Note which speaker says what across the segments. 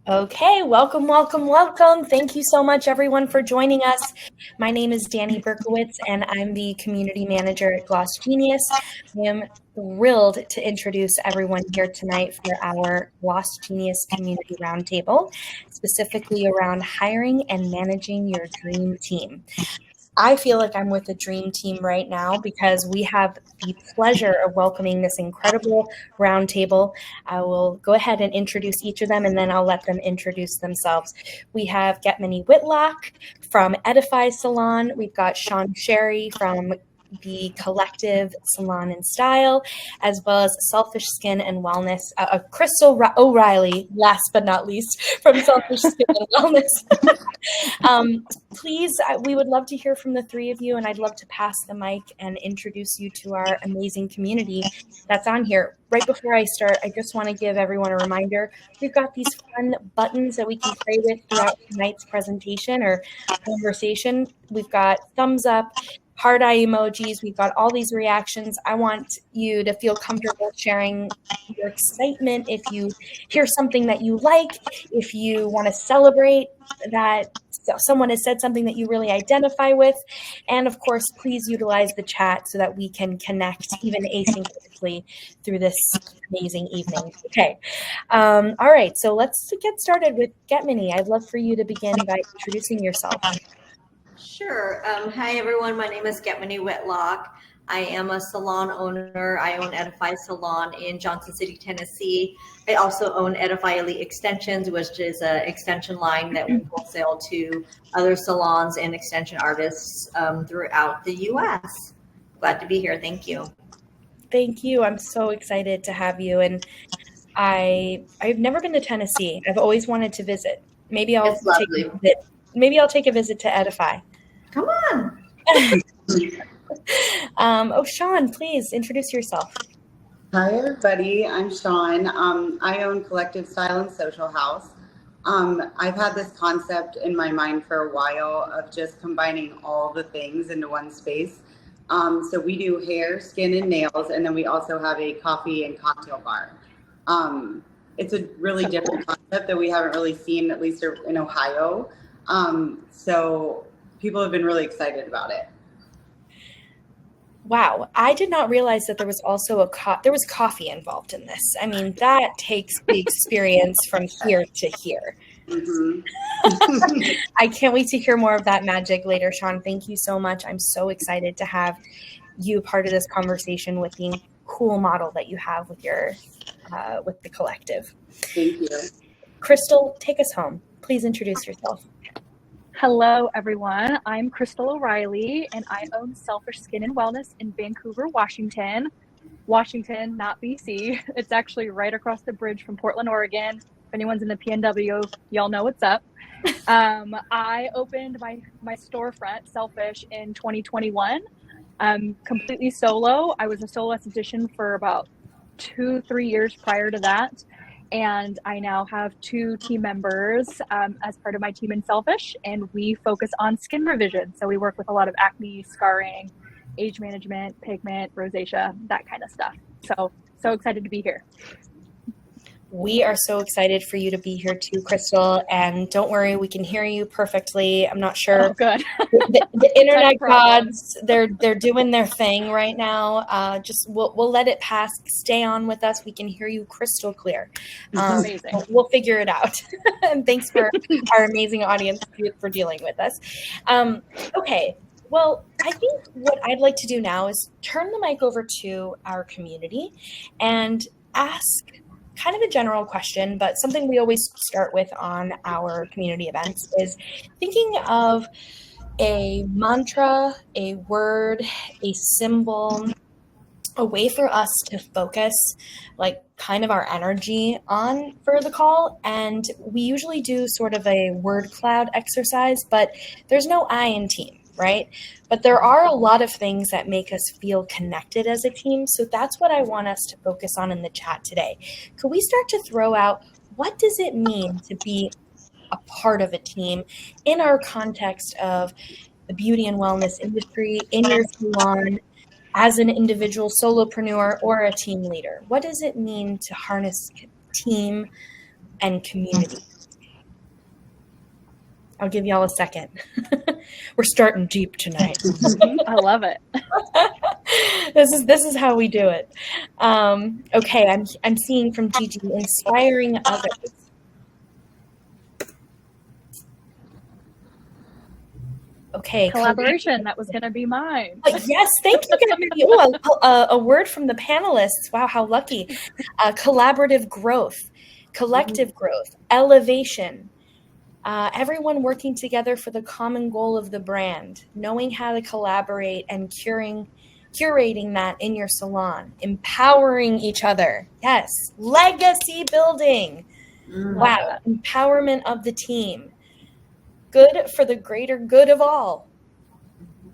Speaker 1: Okay, welcome, welcome, welcome. Thank you so much, everyone, for joining us. My name is Danny Berkowitz, and I'm the community manager at GlossGenius. I am thrilled to introduce everyone here tonight for our GlossGenius Community Roundtable, specifically around hiring and managing your dream team. I feel like I'm with the dream team right now because we have the pleasure of welcoming this incredible roundtable. I will go ahead and introduce each of them, and then I'll let them introduce themselves. We have Getmany Whitlock from Edify Salon. We've got Sean Sherry from the Collective Salon and Style, as well as Selfish Skin and Wellness. Crystal O'Reilly, last but not least, from Selfish Skin and Wellness. Please, we would love to hear from the three of you, and I'd love to pass the mic and introduce you to our amazing community that's on here. Right before I start, I just want to give everyone a reminder. We've got these fun buttons that we can play with throughout tonight's presentation or conversation. We've got thumbs up, heart eye emojis. We've got all these reactions. I want you to feel comfortable sharing your excitement if you hear something that you like, if you want to celebrate that someone has said something that you really identify with. And of course, please utilize the chat so that we can connect even asynchronously through this amazing evening. Okay. All right. So let's get started with Getmany. I'd love for you to begin by introducing yourself.
Speaker 2: Sure. Hi, everyone. My name is Getmany Whitlock. I am a salon owner. I own Edify Salon in Johnson City, Tennessee. I also own Edify Elite Extensions, which is an extension line that we wholesale to other salons and extension artists throughout the U.S. Glad to be here. Thank you.
Speaker 1: Thank you. I'm so excited to have you. And I've never been to Tennessee. I've always wanted to visit. Maybe I'll take a visit to Edify.
Speaker 2: Come on.
Speaker 1: Sean, please introduce yourself.
Speaker 3: Hi, everybody. I'm Sean. I own Collective Style and Social House. I've had this concept in my mind for a while of just combining all the things into one space. So we do hair, skin, and nails, and then we also have a coffee and cocktail bar. It's a really different concept that we haven't really seen, at least in Ohio. So people have been really excited about it.
Speaker 1: Wow, I did not realize that there was also there was coffee involved in this. I mean, that takes the experience from here to here.
Speaker 3: Mm-hmm.
Speaker 1: I can't wait to hear more of that magic later, Sean. Thank you so much. I'm so excited to have you part of this conversation with the cool model that you have with your with the collective.
Speaker 3: Thank you.
Speaker 1: Crystal, take us home. Please introduce yourself.
Speaker 4: Hello, everyone. I'm Crystal O'Reilly, and I own Selfish Skin and Wellness in Vancouver, Washington. Washington, not BC. It's actually right across the bridge from Portland, Oregon. If anyone's in the PNW, y'all know what's up. I opened my storefront, Selfish, in 2021. Completely solo. I was a solo esthetician for about 2-3 years prior to that. And I now have 2 team members as part of my team in Selfish, and we focus on skin revision. So we work with a lot of acne, scarring, age management, pigment, rosacea, that kind of stuff. So excited to be here.
Speaker 1: We are so excited for you to be here too, Crystal. And don't worry, we can hear you perfectly. I'm not sure.
Speaker 4: Oh, good.
Speaker 1: The internet gods, they're doing their thing right now. Just we'll let it pass. Stay on with us. We can hear you crystal clear.
Speaker 4: Amazing.
Speaker 1: We'll figure it out. And thanks for our amazing audience for dealing with us. Okay. Well, I think what I'd like to do now is turn the mic over to our community and ask kind of a general question, but something we always start with on our community events is thinking of a mantra, a word, a symbol, a way for us to focus like kind of our energy on for the call. And we usually do sort of a word cloud exercise, but there's no I in team. Right? But there are a lot of things that make us feel connected as a team. So that's what I want us to focus on in the chat today. Could we start to throw out, what does it mean to be a part of a team in our context of the beauty and wellness industry, in your salon, as an individual solopreneur or a team leader? What does it mean to harness team and community? I'll give y'all a second. We're starting deep tonight.
Speaker 4: I love it.
Speaker 1: This is how we do it. Okay, I'm seeing from Gigi, inspiring others. Okay,
Speaker 4: Collaboration, that was going to be mine.
Speaker 1: Yes, thank you, Gabby. Oh, a word from the panelists. Wow, how lucky. Collaborative growth, collective growth, elevation. Everyone working together for the common goal of the brand, knowing how to collaborate and curating that in your salon, empowering each other. Yes, legacy building. Wow, empowerment of the team. Good for the greater good of all.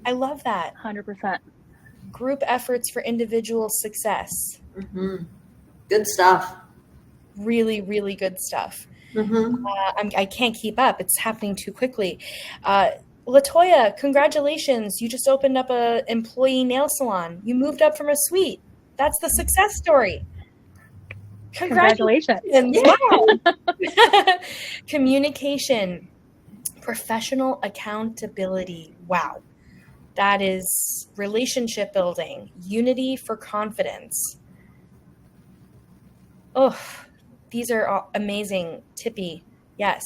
Speaker 1: I love that.
Speaker 4: 100%.
Speaker 1: Group efforts for individual success.
Speaker 2: Good stuff.
Speaker 1: Really, really good stuff.
Speaker 2: Mm-hmm.
Speaker 1: I can't keep up. It's happening too quickly. Latoya, congratulations. You just opened up an employee nail salon. You moved up from a suite. That's the success story.
Speaker 4: Congratulations.
Speaker 1: Wow. Communication, professional accountability. Wow. That is relationship building, unity for confidence. Oh, these are all amazing. Tippy, yes.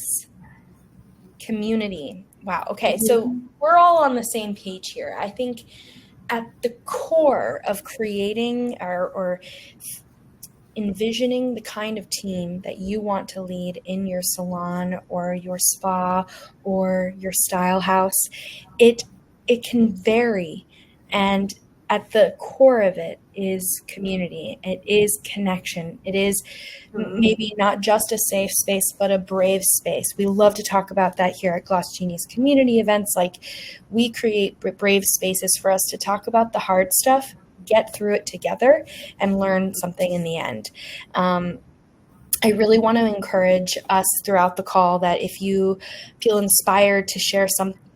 Speaker 1: Community. Wow. Okay, so we're all on the same page here. I think at the core of creating or envisioning the kind of team that you want to lead in your salon or your spa or your style house, it can vary. And at the core of it is community. It is connection. It is maybe not just a safe space, but a brave space. We love to talk about that here at GlossGenius Community events. Like, we create brave spaces for us to talk about the hard stuff, get through it together, and learn something in the end. I really want to encourage us throughout the call that if you feel inspired to share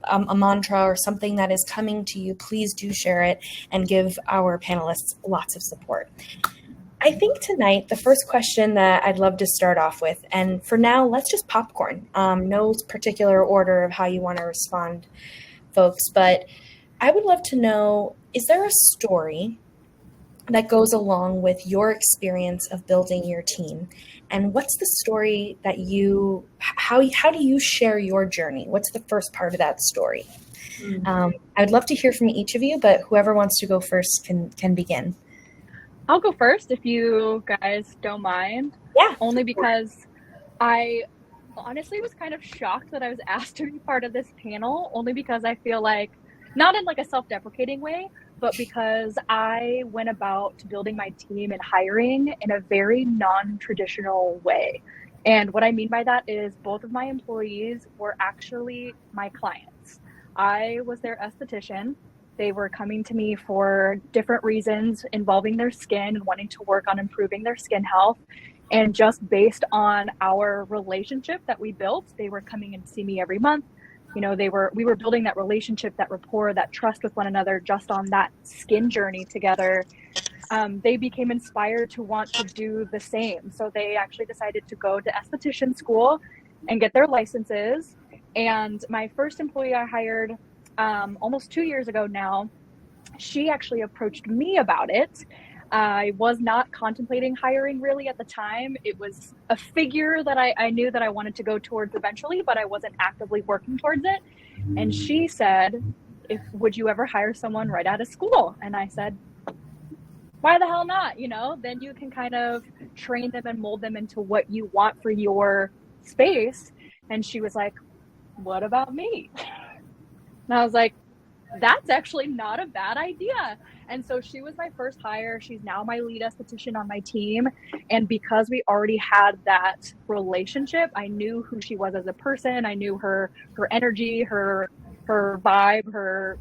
Speaker 1: a mantra or something that is coming to you, please do share it and give our panelists lots of support. I think tonight, the first question that I'd love to start off with, and for now, let's just popcorn. No particular order of how you want to respond, folks, but I would love to know, is there a story that goes along with your experience of building your team? And what's the story that how do you share your journey? What's the first part of that story? I'd love to hear from each of you, but whoever wants to go first can begin.
Speaker 4: I'll go first if you guys don't mind.
Speaker 1: Yeah.
Speaker 4: Only because I honestly was kind of shocked that I was asked to be part of this panel, only because I feel like, not in like a self-deprecating way, but because I went about building my team and hiring in a very non-traditional way. And what I mean by that is both of my employees were actually my clients. I was their esthetician. They were coming to me for different reasons involving their skin and wanting to work on improving their skin health. And just based on our relationship that we built, they were coming and see me every month. You know, we were building that relationship, that rapport, that trust with one another just on that skin journey together. They became inspired to want to do the same. So they actually decided to go to esthetician school and get their licenses. And my first employee I hired almost 2 years ago now, she actually approached me about it. I was not contemplating hiring really at the time. It was a figure that I knew that I wanted to go towards eventually, but I wasn't actively working towards it. And she said, would you ever hire someone right out of school? And I said, why the hell not? You know, then you can kind of train them and mold them into what you want for your space. And she was like, what about me? And I was like, that's actually not a bad idea. And so she was my first hire. She's now my lead esthetician on my team. And because we already had that relationship, I knew who she was as a person. I knew her energy, her vibe,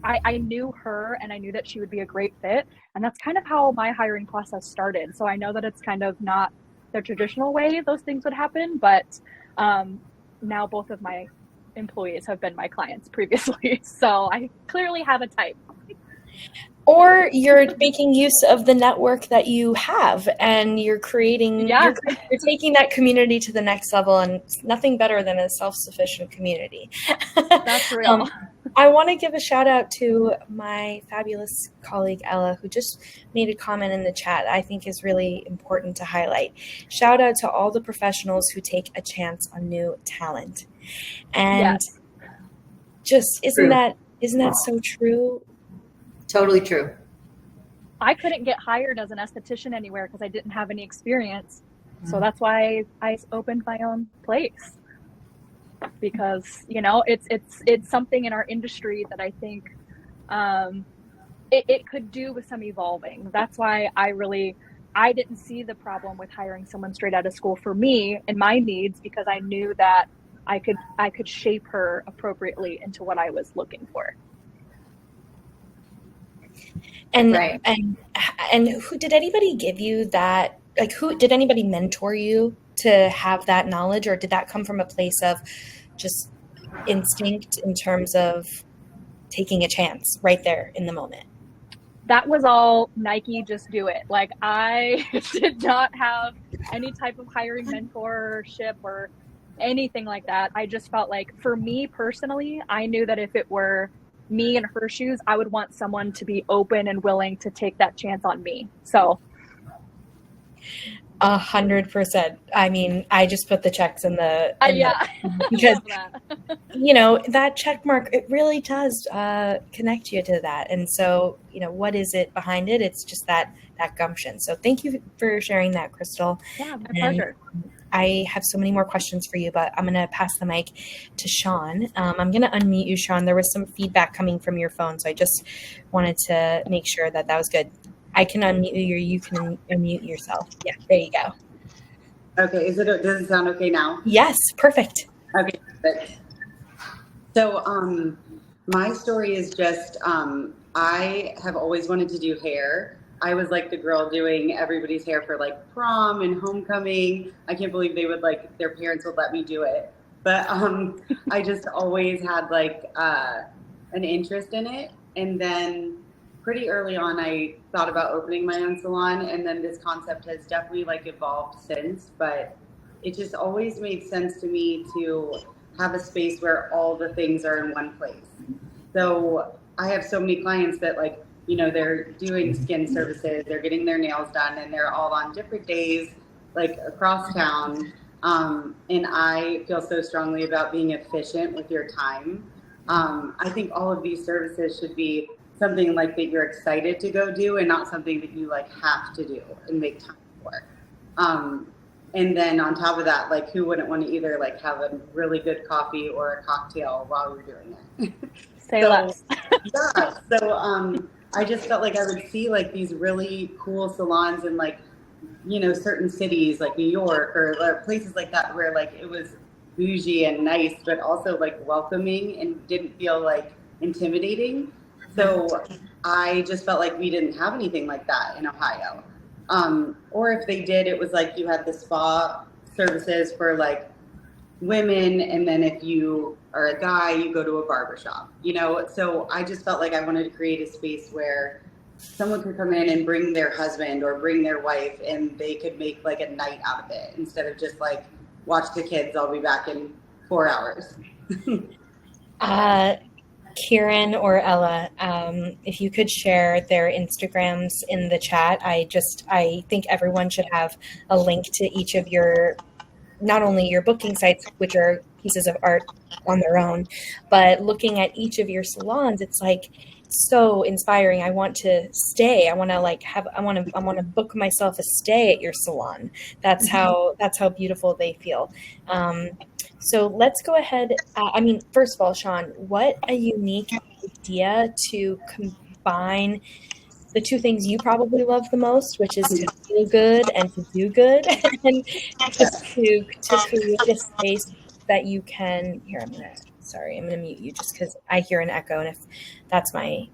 Speaker 4: I knew her, and I knew that she would be a great fit. And that's kind of how my hiring process started. So I know that it's kind of not the traditional way those things would happen, but now both of my employees have been my clients previously. So I clearly have a type.
Speaker 1: Or you're making use of the network that you have, and you're creating,
Speaker 4: Yeah.
Speaker 1: you're taking that community to the next level, and it's nothing better than a self-sufficient community.
Speaker 4: That's real.
Speaker 1: I want to give a shout out to my fabulous colleague, Ella, who just made a comment in the chat I think is really important to highlight. Shout out to all the professionals who take a chance on new talent. And
Speaker 4: Yes.
Speaker 1: just, isn't that so true?
Speaker 2: Totally true.
Speaker 4: I couldn't get hired as an esthetician anywhere because I didn't have any experience. So that's why I opened my own place. Because, you know, it's something in our industry that I think it could do with some evolving. That's why I didn't see the problem with hiring someone straight out of school for me and my needs, because I knew that I could shape her appropriately into what I was looking for.
Speaker 1: And
Speaker 2: Right.
Speaker 1: and who did anybody give you that? Like, who did anybody mentor you to have that knowledge, or did that come from a place of just instinct in terms of taking a chance right there in the moment?
Speaker 4: That was all Nike, just do it. Like, I did not have any type of hiring mentorship or anything like that. I just felt like, for me personally, I knew that if it were me in her shoes, I would want someone to be open and willing to take that chance on me. So
Speaker 1: 100%. I mean, I just put the checks in the because you know, that check mark, it really does connect you to that. And so, you know, what is it behind it? It's just that gumption. So thank you for sharing that, Crystal.
Speaker 4: Yeah, my pleasure.
Speaker 1: I have so many more questions for you, but I'm going to pass the mic to Sean. I'm going to unmute you, Sean. There was some feedback coming from your phone, so I just wanted to make sure that was good. I can unmute you, or you can unmute yourself. Yeah, there you go.
Speaker 3: Okay, does it sound okay now?
Speaker 1: Yes, perfect.
Speaker 3: Okay, perfect. So my story is just I have always wanted to do hair. I was like the girl doing everybody's hair for like prom and homecoming. I can't believe they would their parents would let me do it. But I just always had like an interest in it. And then pretty early on, I thought about opening my own salon. And then this concept has definitely like evolved since. But it just always made sense to me to have a space where all the things are in one place. So I have so many clients that like, you know, they're doing skin services, they're getting their nails done, and they're all on different days, like across town. And I feel so strongly about being efficient with your time. I think all of these services should be something like that you're excited to go do, and not something that you like have to do and make time for. And then on top of that, like, who wouldn't want to either like have a really good coffee or a cocktail while you're doing it?
Speaker 4: Say less.
Speaker 3: Yeah. So I just felt like I would see like these really cool salons in like, you know, certain cities like New York or places like that where like it was bougie and nice, but also like welcoming and didn't feel like intimidating. So I just felt like we didn't have anything like that in Ohio. Or if they did, it was like you had the spa services for like women, and then if you are a guy, you go to a barbershop, you know? So I just felt like I wanted to create a space where someone could come in and bring their husband or bring their wife, and they could make like a night out of it instead of just like, watch the kids, I'll be back in 4 hours.
Speaker 1: Kieran or Ella, if you could share their Instagrams in the chat. I think everyone should have a link to each of your, not only your booking sites, which are pieces of art on their own, but looking at each of your salons, it's like so inspiring. I want to stay. I want to book myself a stay at your salon. That's how beautiful they feel. So let's go ahead. First of all, Sean, what a unique idea to combine the two things you probably love the most, which is to feel good and to do good, and just to create a space that you can. Here, I'm gonna mute you just because I hear an echo, and if that's my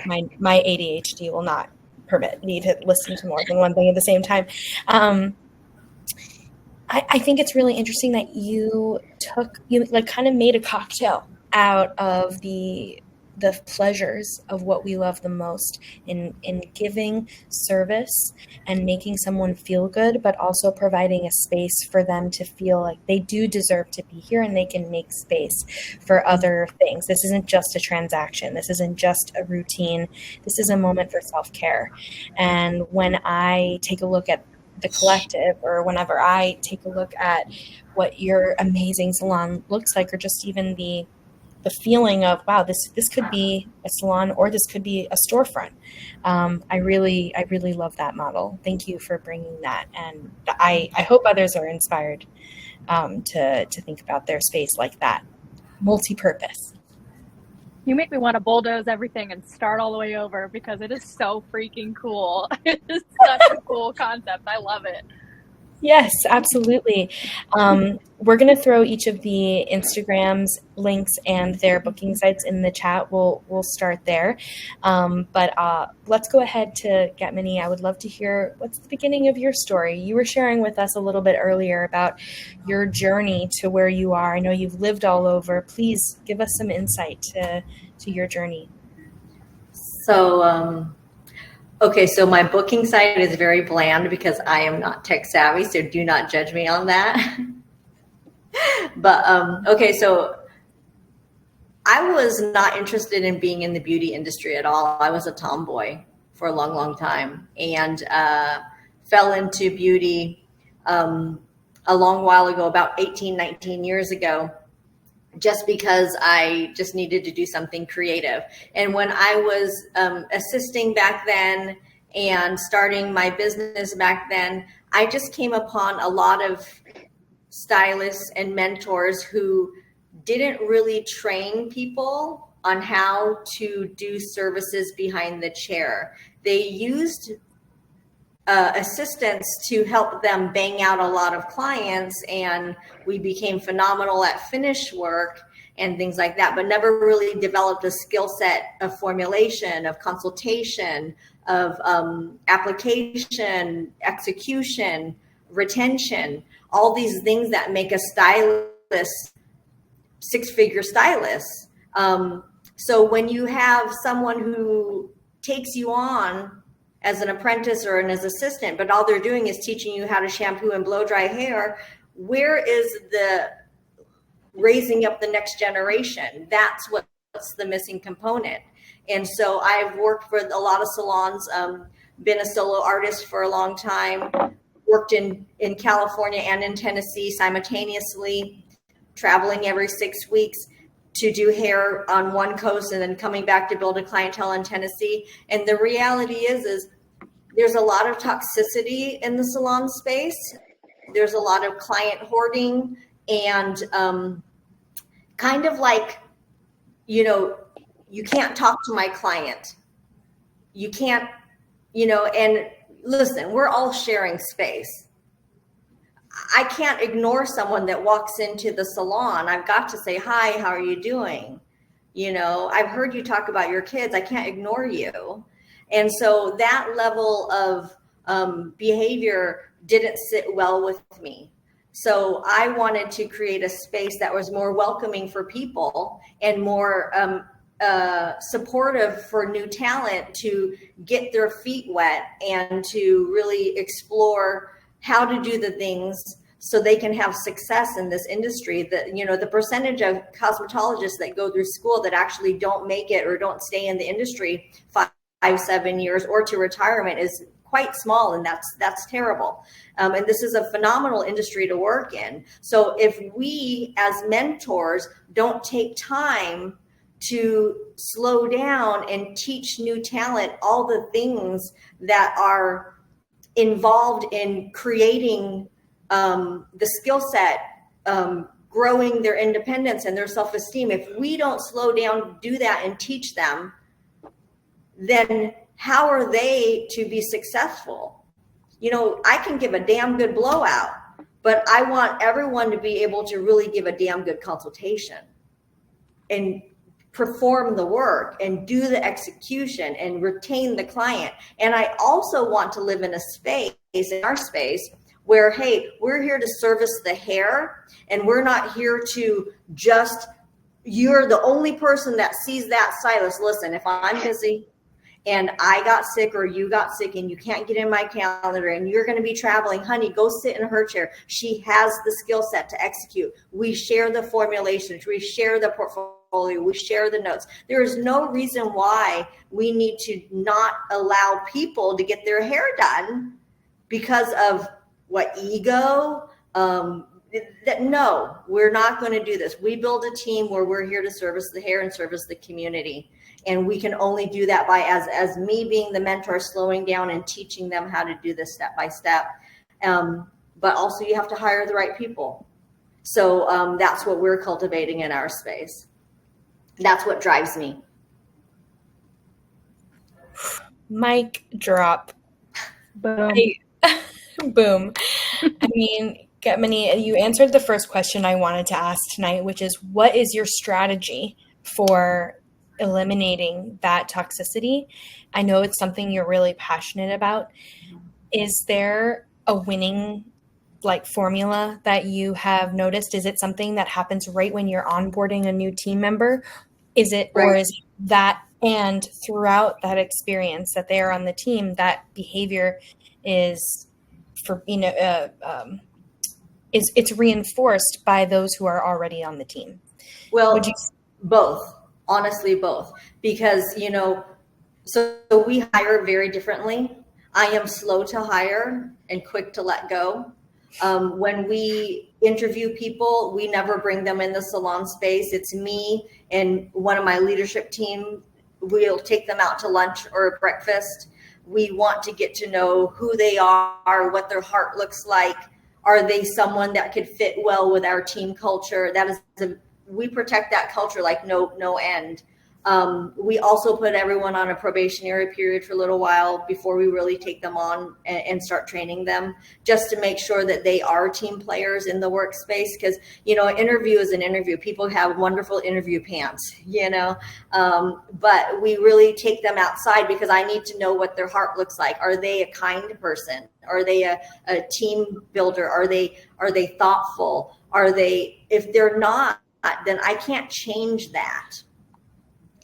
Speaker 1: ADHD will not permit me to listen to more than one thing at the same time. I think it's really interesting that you kind of made a cocktail out of the the pleasures of what we love the most in giving service and making someone feel good, but also providing a space for them to feel like they do deserve to be here and they can make space for other things. This isn't just a transaction. This isn't just a routine. This is a moment for self-care. And when I take a look at the collective, or whenever I take a look at what your amazing salon looks like, or just even the feeling of, wow, this could be a salon or this could be a storefront. I really love that model. Thank you for bringing that. And I hope others are inspired to think about their space like that, multi-purpose.
Speaker 4: You make me want to bulldoze everything and start all the way over because it is so freaking cool. It is such a cool concept. I love it.
Speaker 1: Yes, absolutely. We're going to throw each of the Instagrams links and their booking sites in the chat. We'll start there. But let's go ahead to Getmani. I would love to hear, what's the beginning of your story? You were sharing with us a little bit earlier about your journey to where you are. I know you've lived all over. Please give us some insight to your journey.
Speaker 2: So, okay, so my booking site is very bland because I am not tech savvy, so do not judge me on that. But okay, so I was not interested in being in the beauty industry at all. I was a tomboy for a long, long time, and fell into beauty a long while ago, about 18, 19 years ago, just because I just needed to do something creative. And when I was assisting back then and starting my business back then, I just came upon a lot of stylists and mentors who didn't really train people on how to do services behind the chair. They used assistants to help them bang out a lot of clients, and we became phenomenal at finish work and things like that, but never really developed a skill set of formulation, of consultation, of application, execution, retention, all these things that make a stylist six-figure stylist. So when you have someone who takes you on as an apprentice or as an assistant, but all they're doing is teaching you how to shampoo and blow dry hair, where is the raising up the next generation? That's what's the missing component. And so I've worked for a lot of salons, been a solo artist for a long time, worked in California and in Tennessee simultaneously, traveling every 6 weeks to do hair on one coast and then coming back to build a clientele in Tennessee. And the reality is there's a lot of toxicity in the salon space. There's a lot of client hoarding and kind of like, you can't talk to my client. You can't, and listen, we're all sharing space. I can't ignore someone that walks into the salon. I've got to say, hi, how are you doing? I've heard you talk about your kids. I can't ignore you. And so that level of behavior didn't sit well with me. So I wanted to create a space that was more welcoming for people and more supportive for new talent to get their feet wet and to really explore how to do the things so they can have success in this industry. The percentage of cosmetologists that go through school that actually don't make it or don't stay in the industry 5-7 years or to retirement is quite small, and that's terrible. And this is a phenomenal industry to work in. So if we as mentors don't take time to slow down and teach new talent all the things that are involved in creating the skill set, growing their independence and their self-esteem, if we don't slow down, do that and teach them, then how are they to be successful? I can give a damn good blowout, but I want everyone to be able to really give a damn good consultation and perform the work and do the execution and retain the client. And I also want to live in a space, in our space, where, hey, we're here to service the hair and we're not here to just you're the only person that sees that stylist. Listen, if I'm busy and I got sick or you got sick and you can't get in my calendar and you're going to be traveling, honey, go sit in her chair. She has the skill set to execute. We share the formulations. We share the portfolio. We share the notes. There is no reason why we need to not allow people to get their hair done because of what, ego? No, we're not going to do this. We build a team where we're here to service the hair and service the community. And we can only do that by, as me being the mentor, slowing down and teaching them how to do this step by step. But also you have to hire the right people. So that's what we're cultivating in our space. That's what drives me.
Speaker 1: Mic drop.
Speaker 4: Boom.
Speaker 1: Boom. I mean, Getmani, you answered the first question I wanted to ask tonight, which is, what is your strategy for eliminating that toxicity? I know it's something you're really passionate about. Is there a winning formula that you have noticed? Is it something that happens right when you're onboarding a new team member? Is it, right, or is it that and throughout that experience that they are on the team, that behavior is it's reinforced by those who are already on the team?
Speaker 2: Well, both, honestly, both, because, so we hire very differently. I am slow to hire and quick to let go. When we interview people, we never bring them in the salon space. It's me and one of my leadership team. We'll take them out to lunch or breakfast. We want to get to know who they are, what their heart looks like. Are they someone that could fit well with our team culture? We protect that culture like no end. We also put everyone on a probationary period for a little while before we really take them on and start training them, just to make sure that they are team players in the workspace. Because, an interview is an interview. People have wonderful interview pants, but we really take them outside because I need to know what their heart looks like. Are they a kind person? Are they a team builder? Are they thoughtful? If they're not, then I can't change that.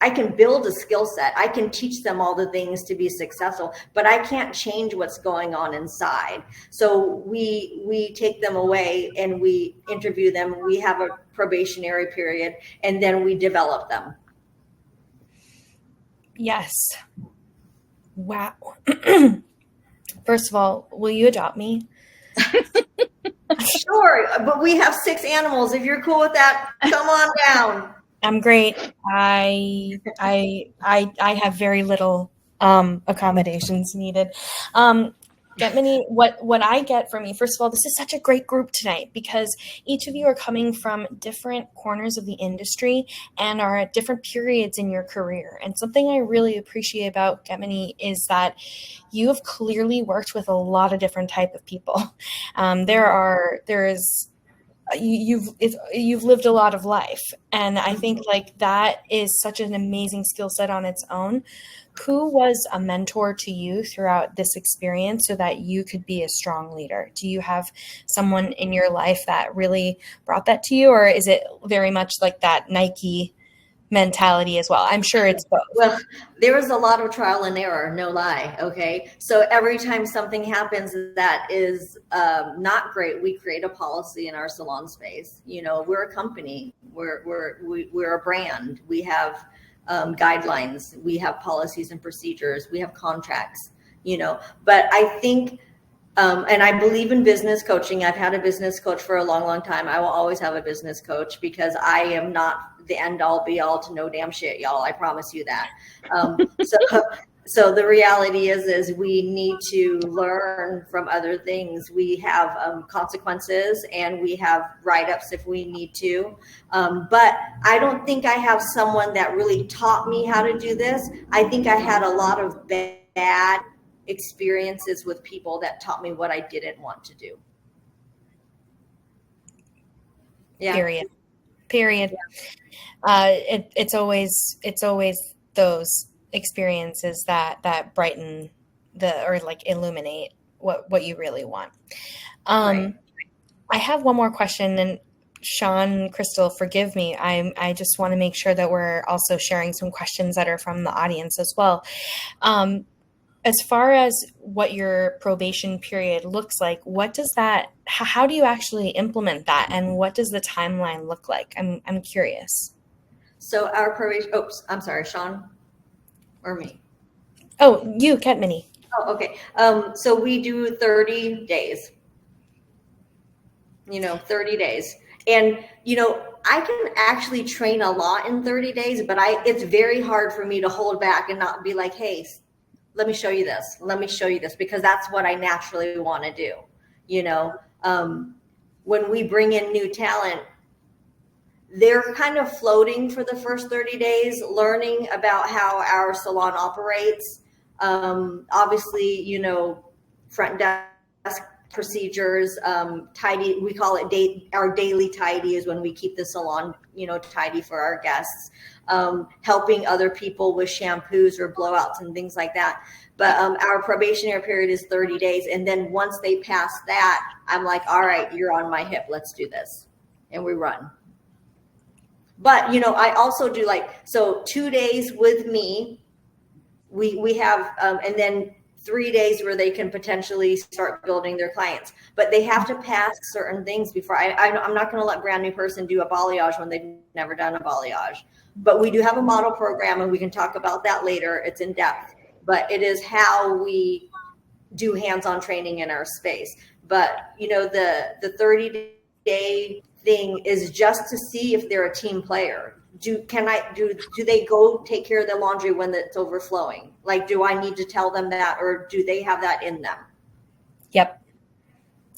Speaker 2: I can build a skill set. I can teach them all the things to be successful, but I can't change what's going on inside. So we take them away and we interview them. We have a probationary period, and then we develop them.
Speaker 1: Yes. Wow. First of all, will you adopt me?
Speaker 2: Sure, but we have 6 animals. If you're cool with that, come on down.
Speaker 1: I'm great. I have very little accommodations needed. Getmani, what I get from you, first of all, this is such a great group tonight because each of you are coming from different corners of the industry and are at different periods in your career. And something I really appreciate about Getmani is that you have clearly worked with a lot of different type of people. You've lived a lot of life, and I think that is such an amazing skill set on its own. Who was a mentor to you throughout this experience so that you could be a strong leader? Do you have someone in your life that really brought that to you, or is it very much like that Nike mentality as well? I'm sure it's both.
Speaker 2: Well, there was a lot of trial and error, no lie. Okay. So every time something happens that is not great, we create a policy in our salon space. We're a company, we're a brand. We have guidelines, we have policies and procedures, we have contracts, but I think, and I believe in business coaching. I've had a business coach for a long, long time. I will always have a business coach because I am not the end all be all to no damn shit, y'all. I promise you that. So the reality is we need to learn from other things. We have consequences and we have write-ups if we need to. But I don't think I have someone that really taught me how to do this. I think I had a lot of bad experiences with people that taught me what I didn't want to do. Yeah.
Speaker 1: Period. It's always those experiences that brighten illuminate what you really want. Right. I have one more question, and Sean, Crystal, forgive me. I just want to make sure that we're also sharing some questions that are from the audience as well. As far as what your probation period looks like, what does that, how do you actually implement that? And what does the timeline look like? I'm curious.
Speaker 2: So our probation, oops, I'm sorry, Sean or me?
Speaker 1: Oh, you, Ketmany.
Speaker 2: Oh, okay. So we do 30 days, 30 days. And, I can actually train a lot in 30 days, but it's very hard for me to hold back and not be like, hey, let me show you this. Let me show you this, because that's what I naturally want to do. When we bring in new talent, they're kind of floating for the first 30 days, learning about how our salon operates. Obviously, front desk procedures, tidy, we call it our daily tidy is when we keep the salon, tidy for our guests, helping other people with shampoos or blowouts and things like that. But our probationary period is 30 days. And then once they pass that, I'm like, all right, you're on my hip. Let's do this. And we run. But, I also do 2 days with me, we have, and then 3 days where they can potentially start building their clients, but they have to pass certain things before I'm not going to let a brand new person do a balayage when they've never done a balayage. But we do have a model program, and we can talk about that later. It's in depth, but it is how we do hands-on training in our space. But, the 30-day thing is just to see if they're a team player. Do they go take care of the laundry when it's overflowing? Do I need to tell them that, or do they have that in them?
Speaker 1: Yep.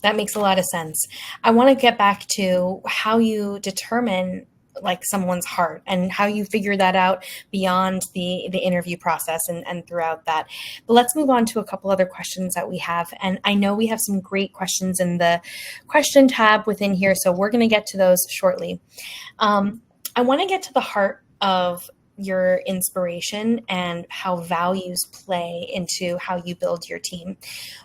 Speaker 1: That makes a lot of sense. I want to get back to how you determine someone's heart and how you figure that out beyond the interview process and throughout that. But let's move on to a couple other questions that we have. And I know we have some great questions in the question tab within here, so we're going to get to those shortly. I want to get to the heart of your inspiration and how values play into how you build your team.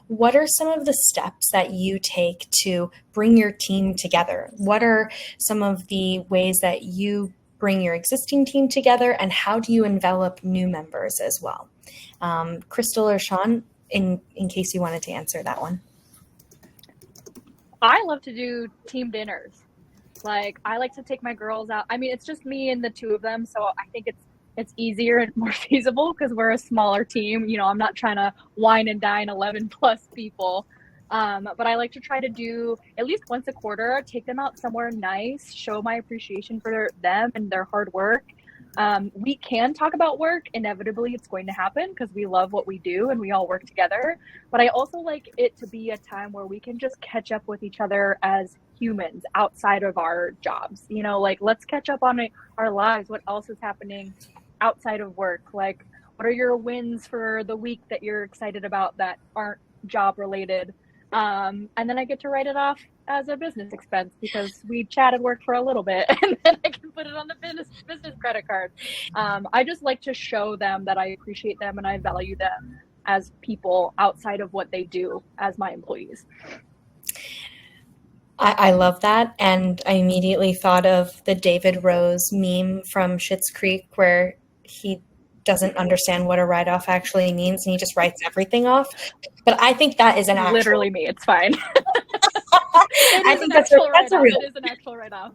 Speaker 1: What are some of the steps that you take to bring your team together? What are some of the ways that you bring your existing team together, and how do you envelop new members as well? Crystal or Sean, in case you wanted to answer that one.
Speaker 4: I love to do team dinners. I like to take my girls out. I mean, it's just me and the two of them, so I think it's easier and more feasible because we're a smaller team. I'm not trying to wine and dine 11 plus people. But I like to try to do at least once a quarter, take them out somewhere nice, show my appreciation for them and their hard work. We can talk about work. Inevitably, it's going to happen because we love what we do and we all work together. But I also like it to be a time where we can just catch up with each other as humans outside of our jobs. Let's catch up on our lives. What else is happening outside of work? What are your wins for the week that you're excited about that aren't job related? And then I get to write it off as a business expense because we chatted work for a little bit, and then I can put it on the business credit card. I just like to show them that I appreciate them and I value them as people outside of what they do as my employees.
Speaker 1: I love that. And I immediately thought of the David Rose meme from Schitt's Creek where he doesn't understand what a write-off actually means and he just writes everything off. But I think that is an actual...
Speaker 4: Literally me. It's fine.
Speaker 1: I think that's a real...
Speaker 4: It is an actual write-off.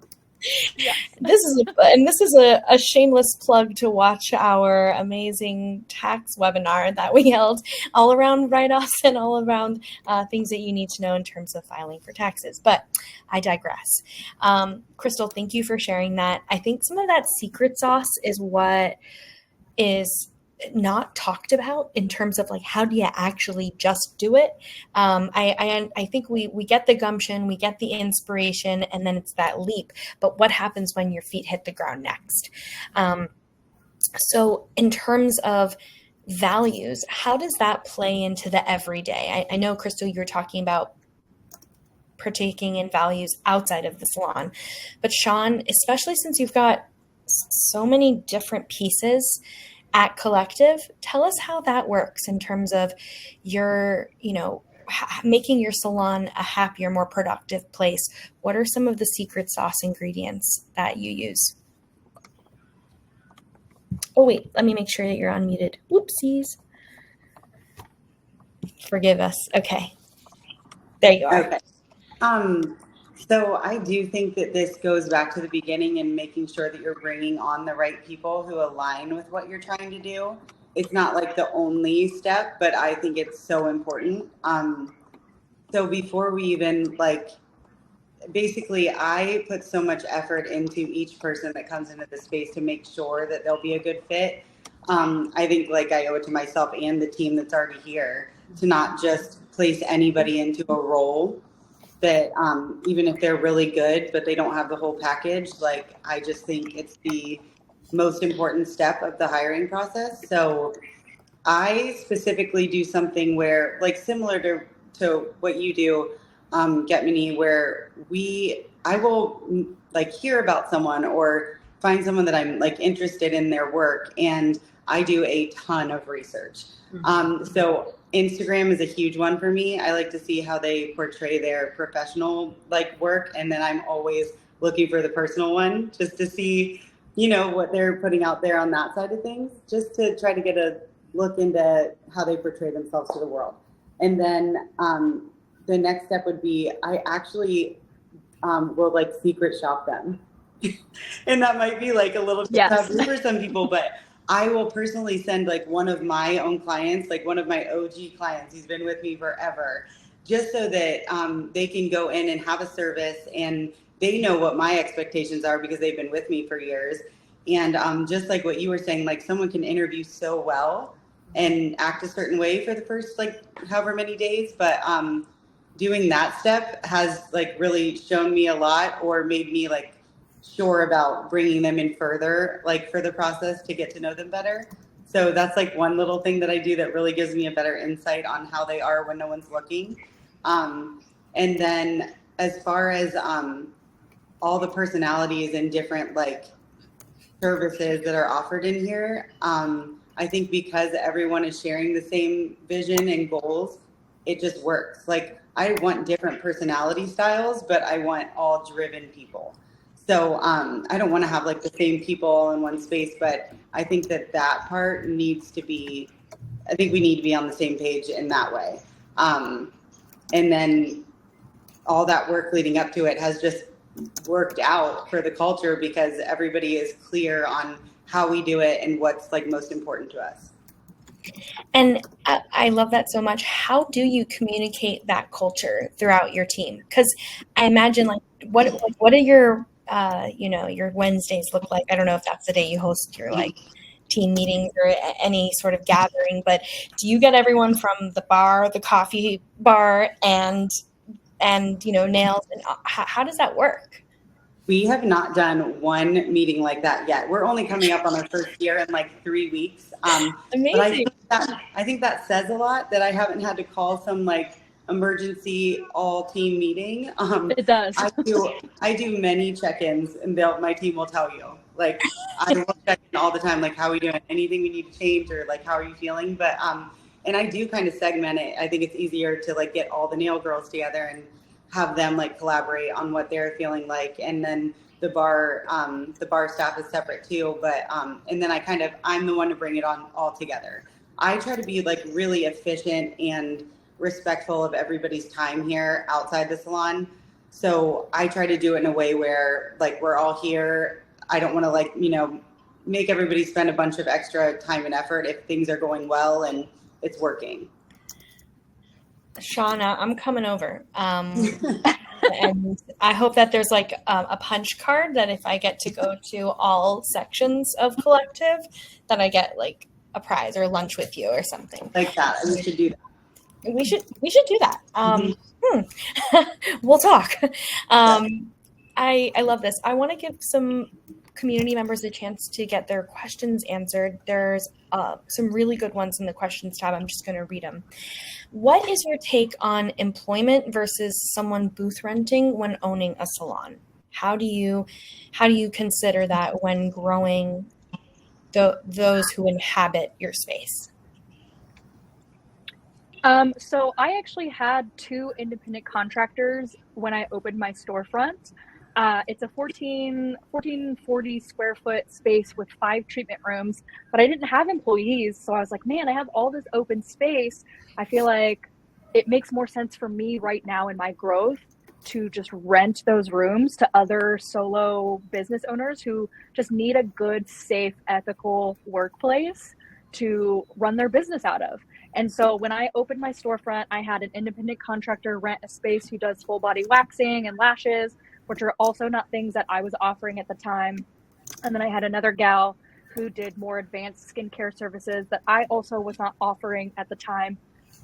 Speaker 4: Yes.
Speaker 1: This is a shameless plug to watch our amazing tax webinar that we held all around write-offs and all around things that you need to know in terms of filing for taxes. But I digress. Crystal, thank you for sharing that. I think some of that secret sauce is what is not talked about in terms of how do you actually just do it. I think we get the gumption, we get the inspiration, and then it's that leap. But what happens when your feet hit the ground next? So in terms of values, how does that play into the everyday? I know, Crystal, you were talking about partaking in values outside of the salon, but Sean, especially since you've got so many different pieces at Collective, tell us how that works in terms of your, making your salon a happier, more productive place, what are some of the secret sauce ingredients that you use? Oh, wait, let me make sure that you're unmuted. Whoopsies. Forgive us. Okay. There you are.
Speaker 3: Okay. So I do think that this goes back to the beginning and making sure that you're bringing on the right people who align with what you're trying to do. It's not like the only step, but I think it's so important. So before we even basically I put so much effort into each person that comes into the space to make sure that they'll be a good fit. I think I owe it to myself and the team that's already here to not just place anybody into a role that even if they're really good, but they don't have the whole package. I just think it's the most important step of the hiring process. So I specifically do something where similar to what you do, Getmany, where I will hear about someone or find someone that I'm interested in their work, and I do a ton of research. So Instagram is a huge one for me. I like to see how they portray their professional work, and then I'm always looking for the personal one just to see, what they're putting out there on that side of things, just to try to get a look into how they portray themselves to the world. And then the next step would be I actually will secret shop them. And that might be a little bit taboo for some people, but I will personally send one of my own clients, one of my OG clients, he's been with me forever, just so that they can go in and have a service and they know what my expectations are because they've been with me for years. And just like what you were saying, someone can interview so well and act a certain way for the first however many days, but doing that step has really shown me a lot, or made me sure about bringing them in further for the process to get to know them better. So that's one little thing that I do that really gives me a better insight on how they are when no one's looking. And then as far as all the personalities and different services that are offered in here, I think because everyone is sharing the same vision and goals, it just works. I want different personality styles, but I want all driven people. So I don't want to have the same people in one space, but I think that part needs to be, I think we need to be on the same page in that way. And then all that work leading up to it has just worked out for the culture because everybody is clear on how we do it and what's most important to us.
Speaker 1: And I love that so much. How do you communicate that culture throughout your team? Because I imagine what are your your Wednesdays look like? I don't know if that's the day you host your team meetings or any sort of gathering, but do you get everyone from the bar, the coffee bar, and nails? And how does that work?
Speaker 3: We have not done one meeting like that yet. We're only coming up on our first year in 3 weeks.
Speaker 1: Amazing.
Speaker 3: But I think that says a lot that I haven't had to call some emergency all team meeting.
Speaker 4: It does.
Speaker 3: I do many check-ins, and my team will tell you. I will check in all the time. How are you doing? Anything we need to change, or how are you feeling? But and I do kind of segment it. I think it's easier to get all the nail girls together and have them collaborate on what they're feeling like, and then the bar staff is separate too. But and then I'm the one to bring it on all together. I try to be really efficient and respectful of everybody's time here outside the salon. So I try to do it in a way where we're all here. I don't want to make everybody spend a bunch of extra time and effort if things are going well and it's working.
Speaker 1: Shauna, I'm coming over. And I hope that there's a punch card that if I get to go to all sections of Collective, that I get a prize or lunch with you or something.
Speaker 3: Like that. We should do that.
Speaker 1: We should do that. We'll talk. I love this. I want to give some community members a chance to get their questions answered. There's some really good ones in the questions tab. I'm just going to read them. What is your take on employment versus someone booth renting when owning a salon? How do you consider that when growing those who inhabit your space?
Speaker 4: So I actually had 2 independent contractors when I opened my storefront. It's a 1440 square foot space with 5 treatment rooms, but I didn't have employees. So I was like, man, I have all this open space. I feel like it makes more sense for me right now in my growth to just rent those rooms to other solo business owners who just need a good, safe, ethical workplace to run their business out of. And so when I opened my storefront, I had an independent contractor rent a space who does full body waxing and lashes, which are also not things that I was offering at the time. And then I had another gal who did more advanced skincare services that I also was not offering at the time.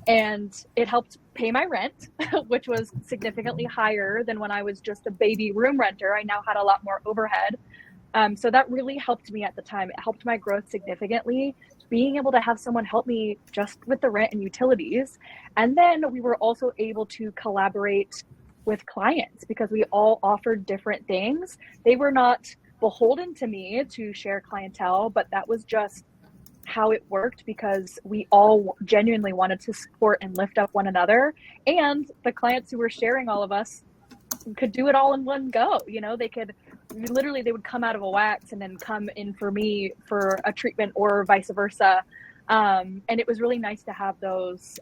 Speaker 4: And it helped pay my rent, which was significantly higher than when I was just a baby room renter. I now had a lot more overhead. So that really helped me at the time. It helped my growth significantly, being able to have someone help me just with the rent and utilities. And then we were also able to collaborate with clients because we all offered different things. They were not beholden to me to share clientele, but that was just how it worked because we all genuinely wanted to support and lift up one another. And the clients who were sharing all of us could do it all in one go. You know, they would come out of a wax and then come in for me for a treatment or vice versa. And it was really nice to have those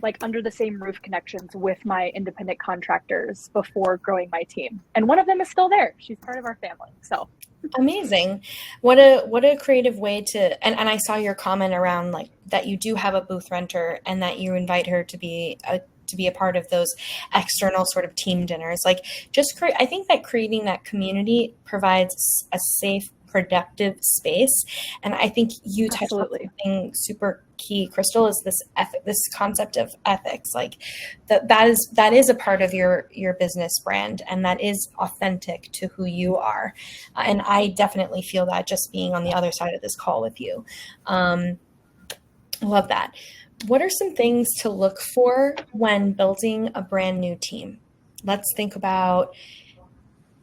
Speaker 4: like under the same roof connections with my independent contractors before growing my team. And one of them is still there. She's part of our family. So
Speaker 1: amazing. What a creative way to, and I saw your comment around like that you do have a booth renter and that you invite her to be a part of those external sort of team dinners. Like I think that creating that community provides a safe, productive space. And I think you touched on something super key, Crystal, is this concept of ethics. Like that is a part of your business brand, and that is authentic to who you are. And I definitely feel that just being on the other side of this call with you. Love that. What are some things to look for when building a brand new team? Let's think about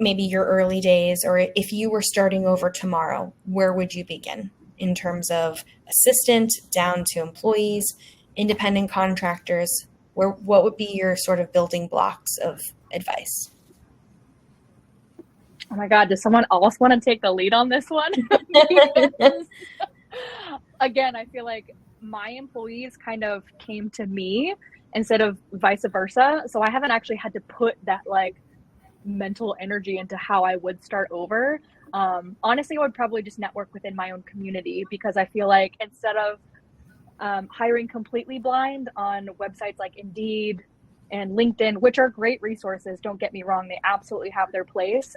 Speaker 1: maybe your early days, or if you were starting over tomorrow, where would you begin in terms of assistant down to employees, independent contractors? What would be your sort of building blocks of advice?
Speaker 4: Oh my God, does someone else want to take the lead on this one? Again, I feel like my employees kind of came to me instead of vice versa. So I haven't actually had to put that like mental energy into how I would start over. Honestly, I would probably just network within my own community because I feel like instead of hiring completely blind on websites like Indeed and LinkedIn, which are great resources, don't get me wrong, they absolutely have their place.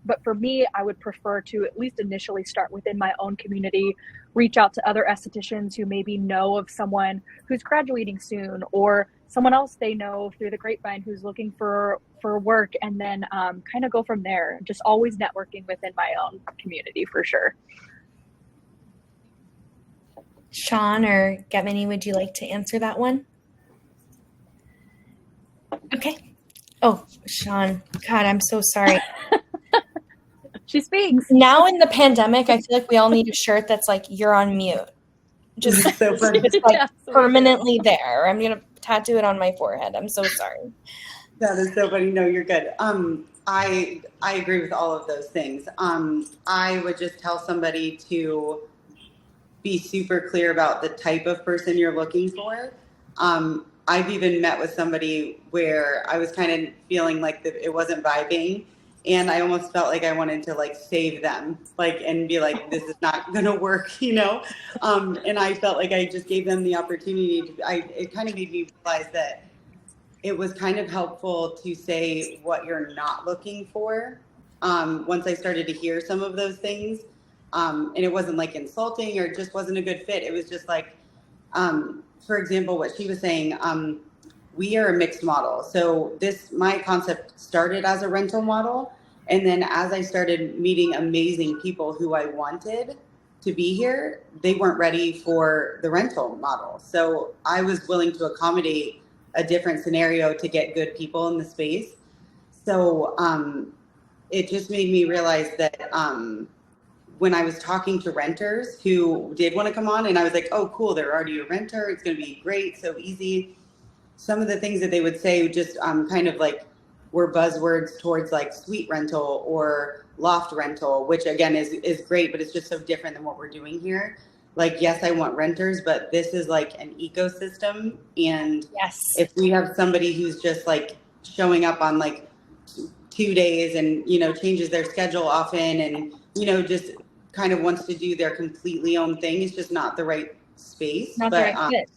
Speaker 4: But for me, I would prefer to at least initially start within my own community, reach out to other estheticians who maybe know of someone who's graduating soon or someone else they know through the grapevine who's looking for work, and then kind of go from there. Just always networking within my own community for sure.
Speaker 1: Sean or Getmany, would you like to answer that one? Okay. Oh, Sean. God, I'm so sorry.
Speaker 4: She speaks.
Speaker 1: Now in the pandemic, I feel like we all need a shirt that's like, you're on mute. Just
Speaker 3: so funny.
Speaker 1: It's like permanently there. I'm going to tattoo it on my forehead. I'm so sorry.
Speaker 3: That is so funny. No, you're good. I agree with all of those things. I would just tell somebody to be super clear about the type of person you're looking for. I've even met with somebody where I was kind of feeling like it wasn't vibing, and I almost felt like I wanted to like save them, like, and be like, this is not going to work, you know? And I felt like I just gave them the opportunity it kind of made me realize that it was kind of helpful to say what you're not looking for. Once I started to hear some of those things, and it wasn't like insulting or it just wasn't a good fit. It was just like, for example, what she was saying, we are a mixed model. So my concept started as a rental model. And then as I started meeting amazing people who I wanted to be here, they weren't ready for the rental model. So I was willing to accommodate a different scenario to get good people in the space. So it just made me realize that when I was talking to renters who did want to come on, and I was like, oh, cool, they're already a renter. It's going to be great, so easy. Some of the things that they would say just kind of like were buzzwords towards like suite rental or loft rental, which again is great, but it's just so different than what we're doing here. Like, yes, I want renters, but this is like an ecosystem. And
Speaker 1: Yes.
Speaker 3: if we have somebody who's just like showing up on like 2 days and, you know, changes their schedule often and, you know, just kind of wants to do their completely own thing, it's just not the right space.
Speaker 1: Not
Speaker 3: but
Speaker 1: the right fit.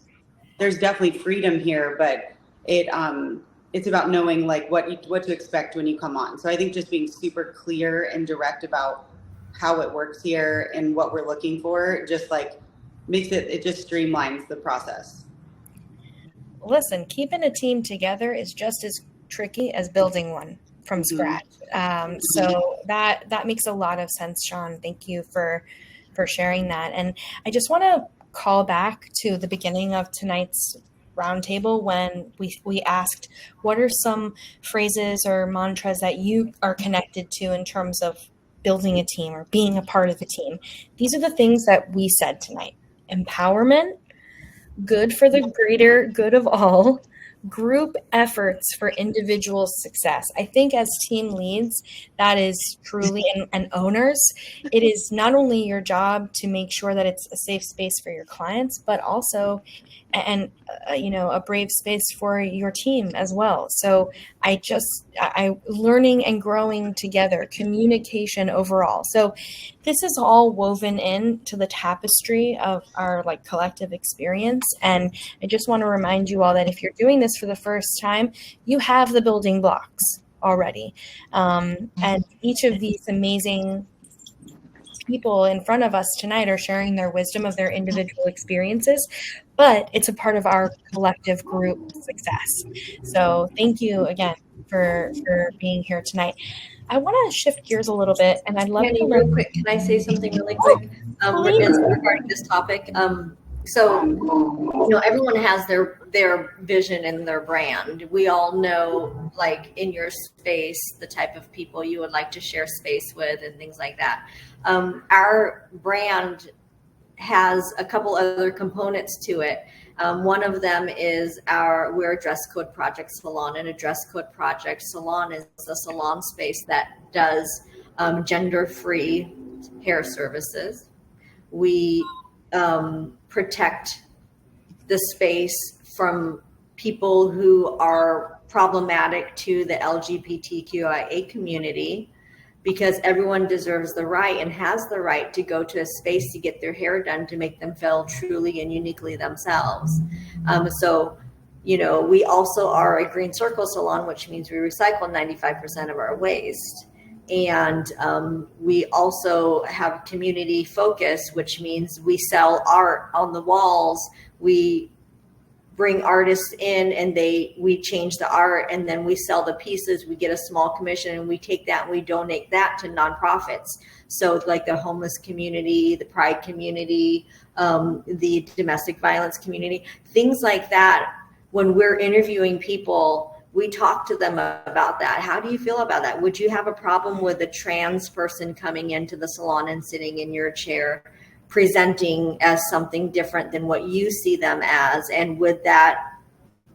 Speaker 3: There's definitely freedom here, but it's about knowing like what to expect when you come on. So I think just being super clear and direct about how it works here and what we're looking for just like makes it just streamlines the process.
Speaker 1: Listen, keeping a team together is just as tricky as building one from scratch. So that makes a lot of sense, Sean. Thank you for sharing that. And I just want to call back to the beginning of tonight's roundtable when we asked, what are some phrases or mantras that you are connected to in terms of building a team or being a part of a team? These are the things that we said tonight: empowerment, good for the greater good of all, group efforts for individual success. I think as team leads, that is truly, and owners, it is not only your job to make sure that it's a safe space for your clients, but also a brave space for your team as well. So I learning and growing together, communication overall. So this is all woven into the tapestry of our like collective experience. And I just want to remind you all that if you're doing this for the first time, you have the building blocks already. And each of these amazing people in front of us tonight are sharing their wisdom of their individual experiences, but it's a part of our collective group success. So thank you again for being here tonight. I want to shift gears a little bit, and I'd love
Speaker 2: Penny,
Speaker 1: to
Speaker 2: real quick, can I say something really quick regarding this topic? So, you know, everyone has their vision and their brand. We all know, like in your space, the type of people you would like to share space with and things like that. Our brand has a couple other components to it. One of them is we're a dress code project salon, and a dress code project salon is a salon space that does gender-free hair services. We protect the space from people who are problematic to the LGBTQIA community, because everyone deserves the right and has the right to go to a space to get their hair done to make them feel truly and uniquely themselves. So, you know, we also are a green circle salon, which means we recycle 95% of our waste. And we also have community focus, which means we sell art on the walls. We bring artists in and we change the art, and then we sell the pieces. We get a small commission, and we take that and we donate that to nonprofits. So like the homeless community, the pride community, the domestic violence community, things like that. When we're interviewing people, we talk to them about that. How do you feel about that? Would you have a problem with a trans person coming into the salon and sitting in your chair, presenting as something different than what you see them as? And would that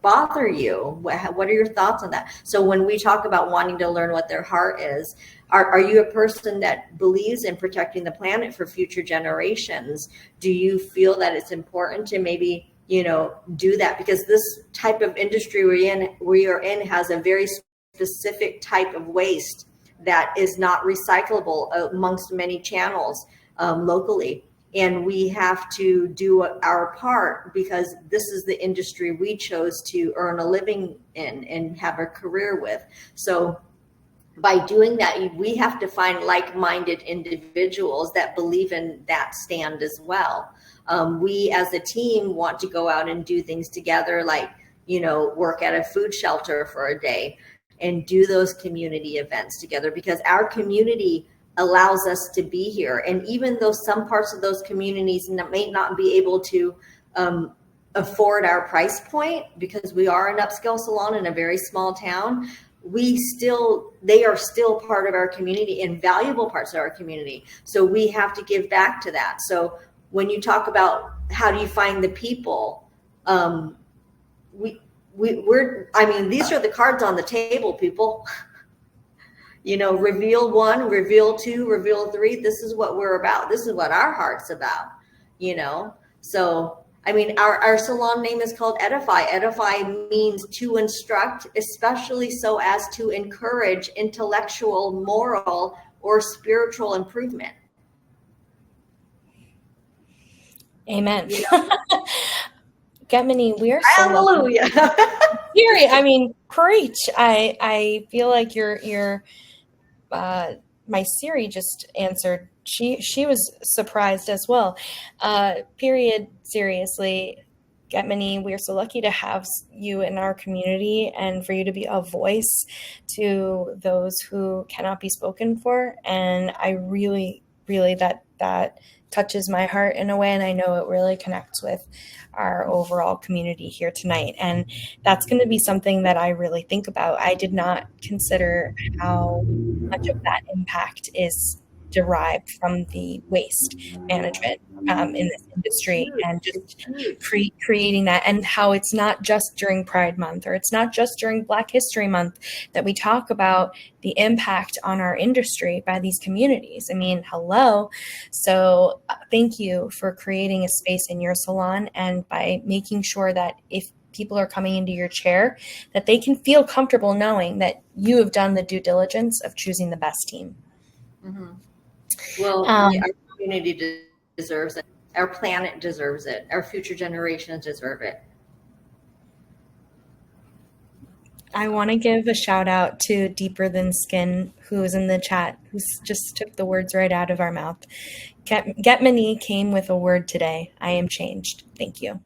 Speaker 2: bother you? What are your thoughts on that? So when we talk about wanting to learn what their heart is, are you a person that believes in protecting the planet for future generations? Do you feel that it's important to maybe, you know, do that? Because this type of industry we are in has a very specific type of waste that is not recyclable amongst many channels locally. And we have to do our part, because this is the industry we chose to earn a living in and have a career with. So by doing that, we have to find like-minded individuals that believe in that stand as well. We as a team want to go out and do things together, like, you know, work at a food shelter for a day and do those community events together, because our community allows us to be here. And even though some parts of those communities may not be able to afford our price point, because we are an upscale salon in a very small town, they are still part of our community and valuable parts of our community. So we have to give back to that. So when you talk about how do you find the people, these are the cards on the table, people. Reveal 1, reveal 2, reveal 3. This is what we're about. This is what our heart's about, So, our salon name is called Edify. Edify means to instruct, especially so as to encourage intellectual, moral, or spiritual improvement.
Speaker 1: Amen. Getmany, we are so
Speaker 2: Hallelujah.
Speaker 1: Preach. I feel like you're my Siri just answered. She was surprised as well. Period. Seriously, Getmany, we are so lucky to have you in our community and for you to be a voice to those who cannot be spoken for. And I really, really, that touches my heart in a way, and I know it really connects with our overall community here tonight. And that's going to be something that I really think about. I did not consider how much of that impact is derived from the waste management in this industry, and just creating that, and how it's not just during Pride Month, or it's not just during Black History Month that we talk about the impact on our industry by these communities. Hello. So thank you for creating a space in your salon, and by making sure that if people are coming into your chair, that they can feel comfortable knowing that you have done the due diligence of choosing the best team.
Speaker 2: Mm-hmm. Well, our community deserves it. Our planet deserves it. Our future generations deserve it.
Speaker 1: I want to give a shout out to Deeper Than Skin, who is in the chat, who just took the words right out of our mouth. Getmany came with a word today. I am changed. Thank you.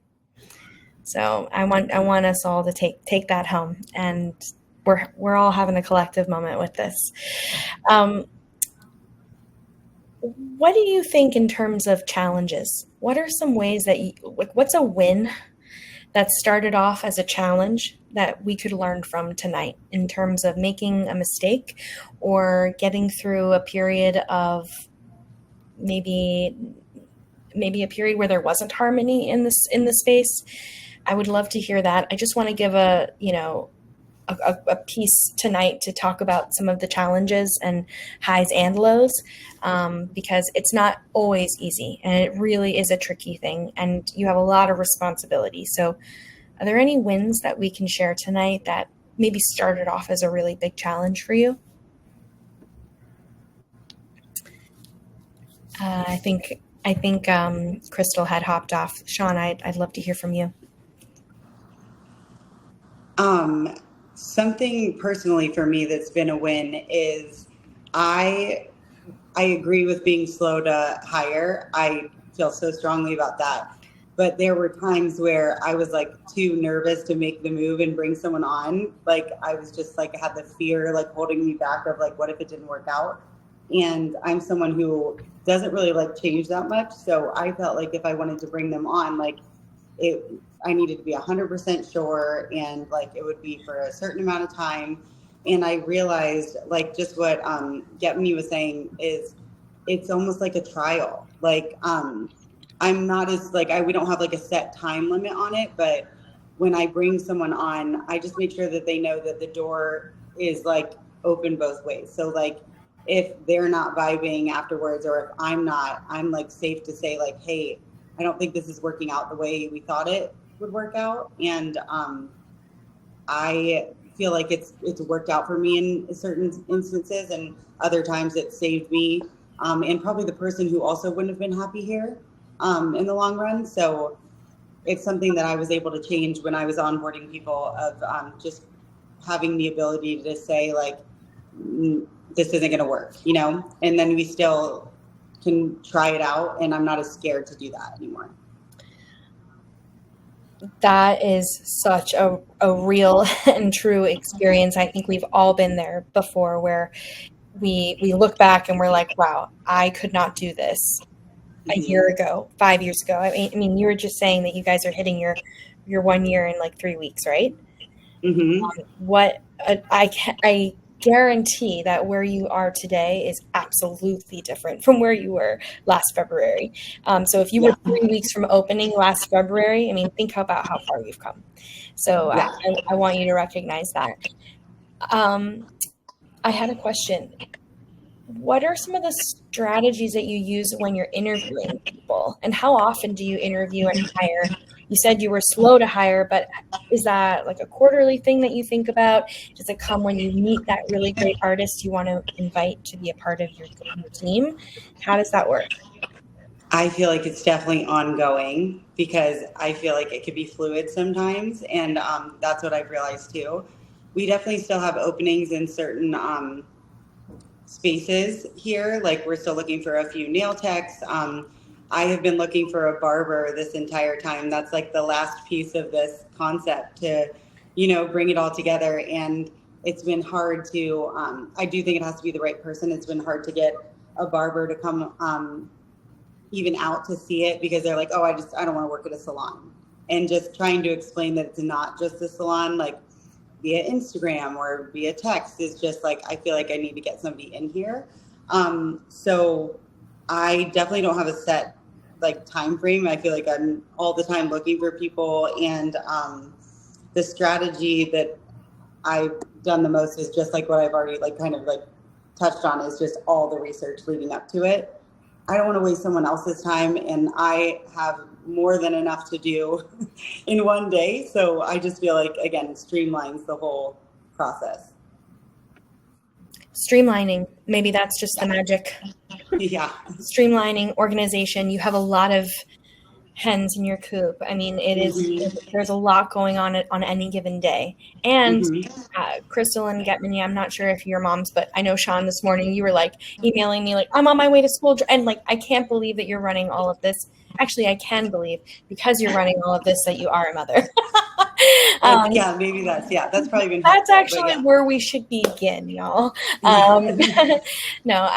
Speaker 1: So I want us all to take that home, and we're all having a collective moment with this. What do you think in terms of challenges? What are some ways that what's a win that started off as a challenge that we could learn from tonight in terms of making a mistake or getting through a period of maybe a period where there wasn't harmony in the space? I would love to hear that. I just want to give a piece tonight to talk about some of the challenges and highs and lows, because it's not always easy, and it really is a tricky thing, and you have a lot of responsibility. So are there any wins that we can share tonight that maybe started off as a really big challenge for you? I think Crystal had hopped off. Sean, I'd love to hear from you.
Speaker 3: Something personally for me that's been a win is I agree with being slow to hire. I feel so strongly about that. But there were times where I was like too nervous to make the move and bring someone on. Like I was just like, I had the fear like holding me back of like, what if it didn't work out? And I'm someone who doesn't really like change that much. So I felt like if I wanted to bring them on, like I needed to be 100% sure, and like it would be for a certain amount of time. And I realized like just what Getmany was saying is it's almost like a trial. Like I'm not as like we don't have like a set time limit on it, but when I bring someone on, I just make sure that they know that the door is like open both ways. So like if they're not vibing afterwards, or if I'm not, I'm like safe to say like, hey, I don't think this is working out the way we thought it would work out. And I feel like it's worked out for me in certain instances, and other times it saved me and probably the person who also wouldn't have been happy here in the long run. So it's something that I was able to change when I was onboarding people, of just having the ability to say like, this isn't going to work, and then we still can try it out, and I'm not as scared to do that anymore.
Speaker 1: That is such a real and true experience. I think we've all been there before, where we look back and we're like, wow, I could not do this a year ago, 5 years ago. I mean, you were just saying that you guys are hitting your 1 year in like 3 weeks, right? What I guarantee that where you are today is absolutely different from where you were last February. So if you were 3 weeks from opening last February, I mean, think about how far you've come. So I want you to recognize that. I had a question. What are some of the strategies that you use when you're interviewing people? And how often do you interview and hire? You said you were slow to hire, but is that like a quarterly thing that you think about? Does it come when you meet that really great artist you want to invite to be a part of your team? How does that work?
Speaker 3: I feel like it's definitely ongoing because I feel like it could be fluid sometimes. And that's what I've realized too. We definitely still have openings in certain spaces here. Like we're still looking for a few nail techs. I have been looking for a barber this entire time. That's like the last piece of this concept to, bring it all together. And it's been hard to, I do think it has to be the right person. It's been hard to get a barber to come even out to see it because they're like, oh, I don't want to work at a salon. And just trying to explain that it's not just a salon, like via Instagram or via text is just like, I feel like I need to get somebody in here. So I definitely don't have a set like time frame. I feel like I'm all the time looking for people, and the strategy that I've done the most is just like what I've already like kind of like touched on, is just all the research leading up to it. I don't want to waste someone else's time, and I have more than enough to do in one day. So I just feel like, again, it streamlines the whole process.
Speaker 1: Streamlining, maybe that's just the magic.
Speaker 3: Yeah.
Speaker 1: Streamlining, organization. You have a lot of hens in your coop. I mean, it is, there's a lot going on any given day. And Crystal and Getmany, I'm not sure if your moms, but I know Sean this morning, you were like emailing me like, I'm on my way to school. And like, I can't believe that you're running all of this. Actually, I can believe, because you're running all of this, that you are a mother.
Speaker 3: Yeah, maybe that's probably been
Speaker 1: helpful, that's actually where we should begin, y'all. No,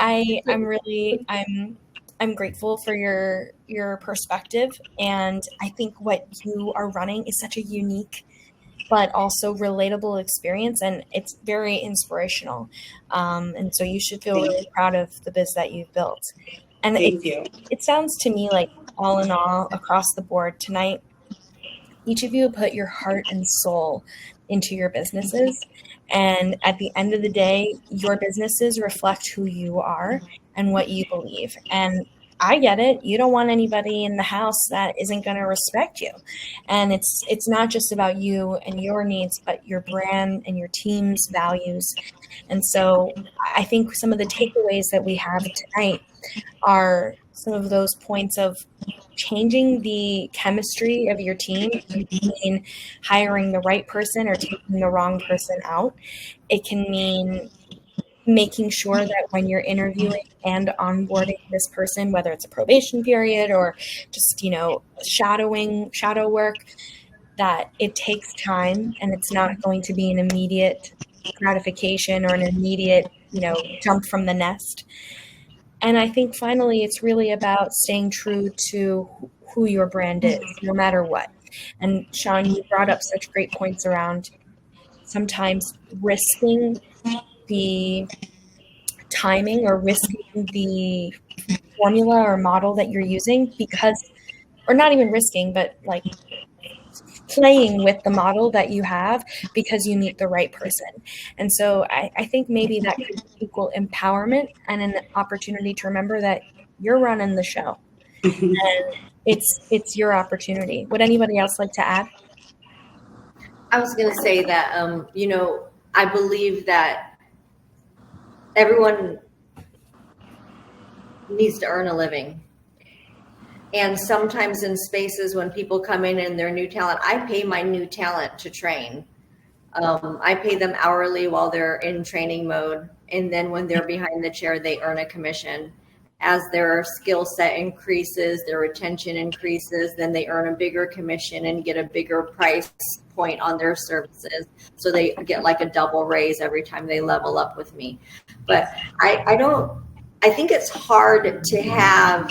Speaker 1: I'm grateful for your perspective, and I think what you are running is such a unique but also relatable experience, and it's very inspirational. And so you should feel really proud of the biz that you've built. And
Speaker 3: Thank you.
Speaker 1: It sounds to me like, all in all, across the board tonight, each of you put your heart and soul into your businesses. And at the end of the day, your businesses reflect who you are and what you believe. And I get it. You don't want anybody in the house that isn't going to respect you. And it's not just about you and your needs, but your brand and your team's values. And so I think some of the takeaways that we have tonight are some of those points of changing the chemistry of your team mean hiring the right person or taking the wrong person out. It can mean making sure that when you're interviewing and onboarding this person, whether it's a probation period or just, shadow work, that it takes time and it's not going to be an immediate gratification or an immediate, jump from the nest. And I think finally, it's really about staying true to who your brand is, no matter what. And Sean, you brought up such great points around sometimes risking the timing or risking the formula or model that you're using or not even risking, but like playing with the model that you have because you meet the right person. And so I think maybe that could equal empowerment and an opportunity to remember that you're running the show and it's your opportunity. Would anybody else like to add?
Speaker 2: I was going to say that, I believe that everyone needs to earn a living. And sometimes in spaces when people come in and they're new talent, I pay my new talent to train. I pay them hourly while they're in training mode. And then when they're behind the chair, they earn a commission. As their skill set increases, their retention increases, then they earn a bigger commission and get a bigger price point on their services. So they get like a double raise every time they level up with me. But I think it's hard to have,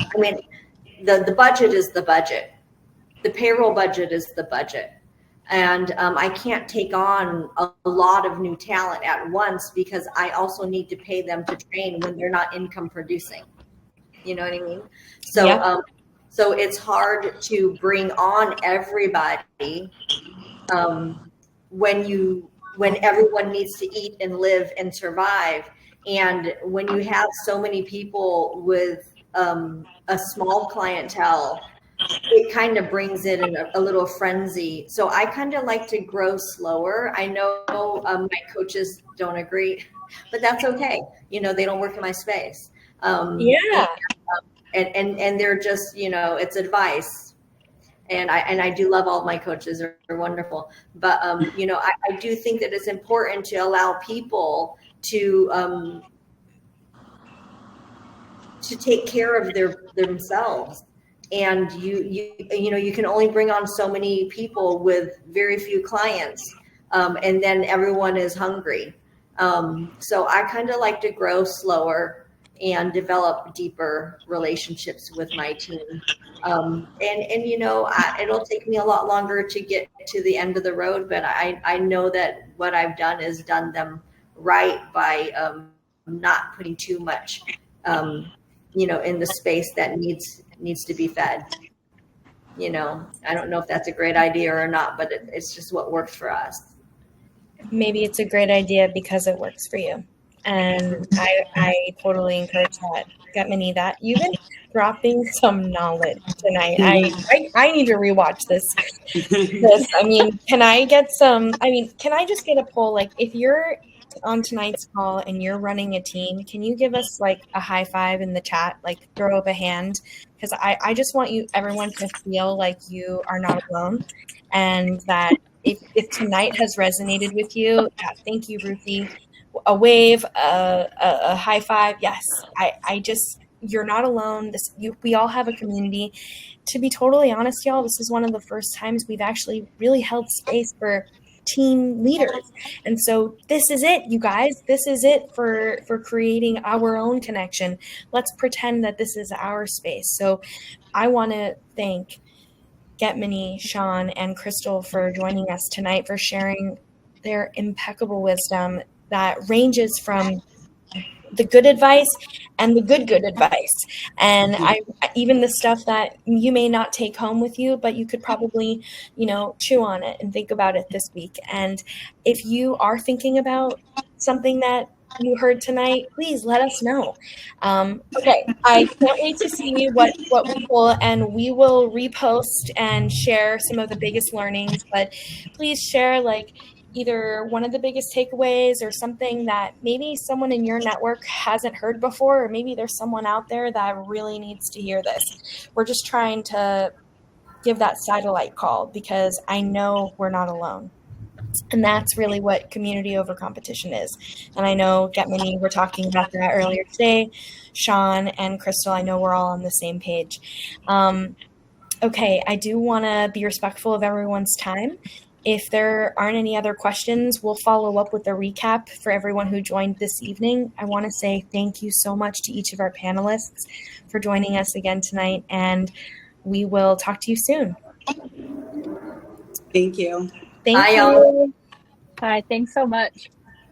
Speaker 2: the budget is the budget. The payroll budget is the budget. And I can't take on a lot of new talent at once because I also need to pay them to train when they're not income producing. You know what I mean? So,
Speaker 1: Yeah.
Speaker 2: So it's hard to bring on everybody when everyone needs to eat and live and survive. And when you have so many people with a small clientele, it kind of brings it in a little frenzy. So I kind of like to grow slower. I know my coaches don't agree, but that's okay. You know, they don't work in my space.
Speaker 1: Yeah.
Speaker 2: And they're just, you know, it's advice. And I do love all my coaches. They're wonderful. But, you know, I do think that it's important to allow people to take care of themselves. And you know, you can only bring on so many people with very few clients. And then everyone is hungry. So I kind of like to grow slower and develop deeper relationships with my team. And you know, it'll take me a lot longer to get to the end of the road, but I know that what I've done is done them right by not putting too much, you know, in the space that needs to be fed. You know, I don't know if that's a great idea or not, but it's just what works for us.
Speaker 1: Maybe it's a great idea because it works for you. And I totally encourage that. Getmany, that you've been dropping some knowledge tonight. I need to rewatch this. I mean, can I just get a poll? Like, if you're on tonight's call and you're running a team, can you give us like a high five in the chat, like throw up a hand? Because I just want everyone to feel like you are not alone, and that if tonight has resonated with you, yeah, thank you, Ruthie. A wave, a high five. Yes, you're not alone. We all have a community. To be totally honest, y'all, this is one of the first times we've actually really held space for team leaders. And so this is it, you guys. This is it for creating our own connection. Let's pretend that this is our space. So I want to thank Getmany, Sean, and Crystal for joining us tonight, for sharing their impeccable wisdom that ranges from the good advice and the good advice. And even the stuff that you may not take home with you, but you could probably, you know, chew on it and think about it this week. And if you are thinking about something that you heard tonight, please let us know. Okay, I can't wait to see what we pull, and we will repost and share some of the biggest learnings. But please share like either one of the biggest takeaways or something that maybe someone in your network hasn't heard before, or maybe there's someone out there that really needs to hear this. We're just trying to give that satellite call because I know we're not alone. And that's really what community over competition is. And I know Getmany, we're talking about that earlier today. Sean and Crystal, I know we're all on the same page. Okay, I do want to be respectful of everyone's time. If there aren't any other questions, we'll follow up with a recap for everyone who joined this evening. I want to say thank you so much to each of our panelists for joining us again tonight, and we will talk to you soon.
Speaker 3: Thank you.
Speaker 1: Thank
Speaker 2: Bye,
Speaker 1: you.
Speaker 2: y'all.
Speaker 4: Hi, thanks so much.